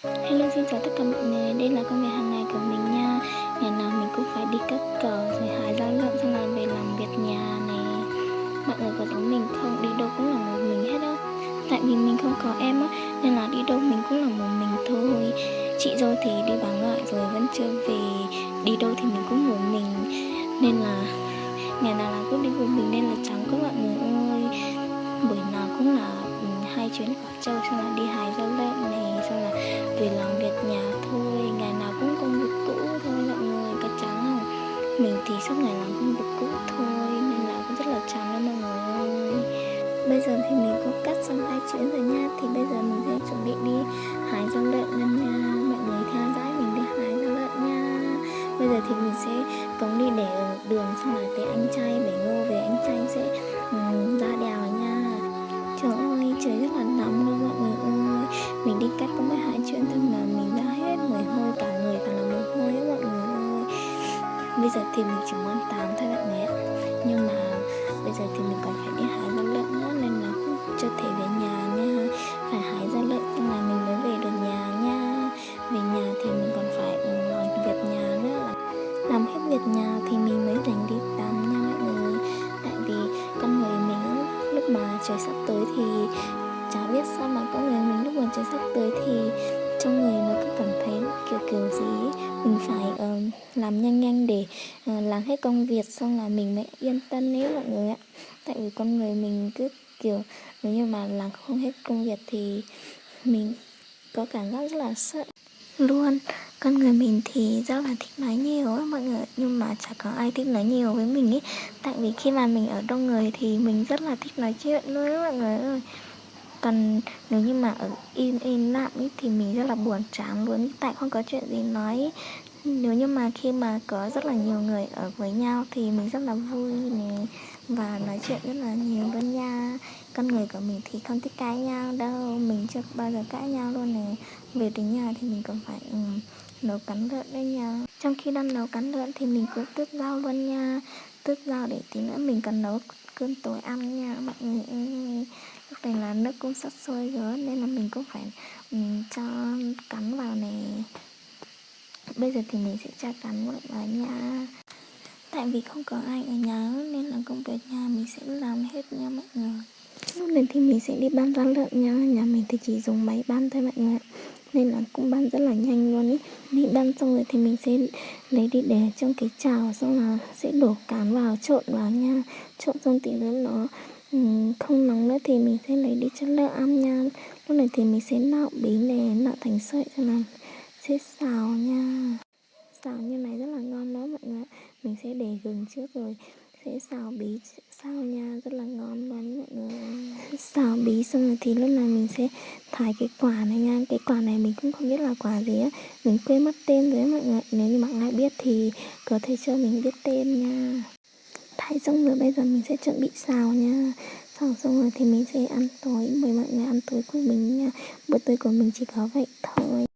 Hello, xin chào tất cả mọi người, đây là công việc hàng ngày của mình nha. Ngày nào mình cũng phải đi cắt cỏ rồi hái rau lượm xong là về làm việc nhà này. Mọi người có giống mình không? Đi đâu cũng là một mình hết á. Tại vì mình không có em á, nên là đi đâu mình cũng là một mình thôi. Chị dâu thì đi bà ngoại rồi vẫn chưa về. Đi đâu thì mình cũng một mình. Nên là ngày nào là cũng đi một mình nên là chẳng có mọi người ơi. Buổi nào cũng là hai chuyến Quảng Châu, xong là đi hái rau lượm này, xong là về làm việc nhà thôi. Ngày nào cũng công việc cũ thôi mọi người, có chán không? Mình thì suốt ngày làm công việc cũ thôi nên là cũng rất là chán đó mọi người ơi. Bây giờ thì mình cũng cắt xong 2 chuyến rồi nha. Thì bây giờ mình sẽ chuẩn bị đi hái rau lượm luôn nha. Mọi người theo dõi mình đi hái rau lượm nha. Bây giờ thì mình sẽ cống đi để ở đường, xong là tới anh trai bể ngô về anh trai sẽ ra đèo nha. Trời ơi, trời rất là nóng luôn mọi người ơi. Mình đi cắt có mới 2 chuyến thôi mà mình ra hết mồ hôi, cả người toàn là mồ hôi ấy mọi người ơi. Bây giờ thì mình chỉ muốn tắm thôi mọi người ạ. Nhưng mà bây giờ thì mình còn phải đi hái rau lượm nữa nên là cũng chưa thể về nhà nha. Phải hái rau lượm xong là mình mới về được nhà nha. Về nhà thì mình còn phải làm việc nhà nữa. Làm hết việc nhà thì mình mới rảnh đi tắm nha mọi người. Tại vì con người mình lúc mà trời sắp tới thì chả biết sao mà con người mình lúc mà trời sắp tới thì trong người nó cứ cảm thấy kiểu gì ấy. Mình phải làm nhanh nhanh để làm hết công việc xong là mình mới yên tâm ấy mọi người ạ. Tại vì con người mình cứ kiểu nếu như mà làm không hết công việc thì mình có cảm giác rất là sợ luôn. Con người mình thì rất là thích nói nhiều á mọi người, nhưng mà chả có ai thích nói nhiều với mình ấy. Tại vì khi mà mình ở đông người thì mình rất là thích nói chuyện luôn á mọi người ơi. Còn nếu như mà ở im lặng ấy thì mình rất là buồn chán luôn, tại không có chuyện gì nói ấy. Nếu như mà khi mà có rất là nhiều người ở với nhau thì mình rất là vui nè, và nói chuyện rất là nhiều luôn nha. Con người của mình thì không thích cãi nhau đâu, mình chưa bao giờ cãi nhau luôn nè. Về đến nhà thì mình còn phải nấu cắn lợn đấy nha. Trong khi đang nấu cắn lợn thì mình cũng tước rau luôn nha. Tước rau để tí nữa mình cần nấu cơm tối ăn nha mọi người ơi. Lúc này là nước cũng sắp sôi rồi nên là mình cũng phải cho cắn vào nè. Bây giờ thì mình sẽ cho cắn vào nha. Tại vì không có ai ở nhà nên là công việc nhà mình sẽ làm hết nha mọi người. Lúc này thì mình sẽ đi bán rau lợn nha. Nhà mình thì chỉ dùng máy bán thôi mọi người ạ, nên là cũng bán rất là nhanh luôn ý. Mình bán xong rồi thì mình sẽ lấy đi để trong cái chảo, xong là sẽ đổ cán vào, trộn vào nha. Trộn xong tí nữa nó không nóng nữa thì mình sẽ lấy đi cho lợn ăn nha. Lúc này thì mình sẽ nạo bí này, nạo thành sợi cho là sẽ xào nha. Xào như này rất là ngon đó mọi người ạ. Mình sẽ để gừng trước rồi sẽ xào bí sau nha, rất là ngon luôn mọi người. Xào bí xong rồi thì lúc này mình sẽ thái cái quả này nha. Cái quả này mình cũng không biết là quả gì á, mình quên mất tên rồi mọi người. Nếu như mọi người biết thì có thể cho mình biết tên nha. Thái xong rồi bây giờ mình sẽ chuẩn bị xào nha. Xào xong rồi thì mình sẽ ăn tối, mời mọi người ăn tối của mình nha. Bữa tối của mình chỉ có vậy thôi.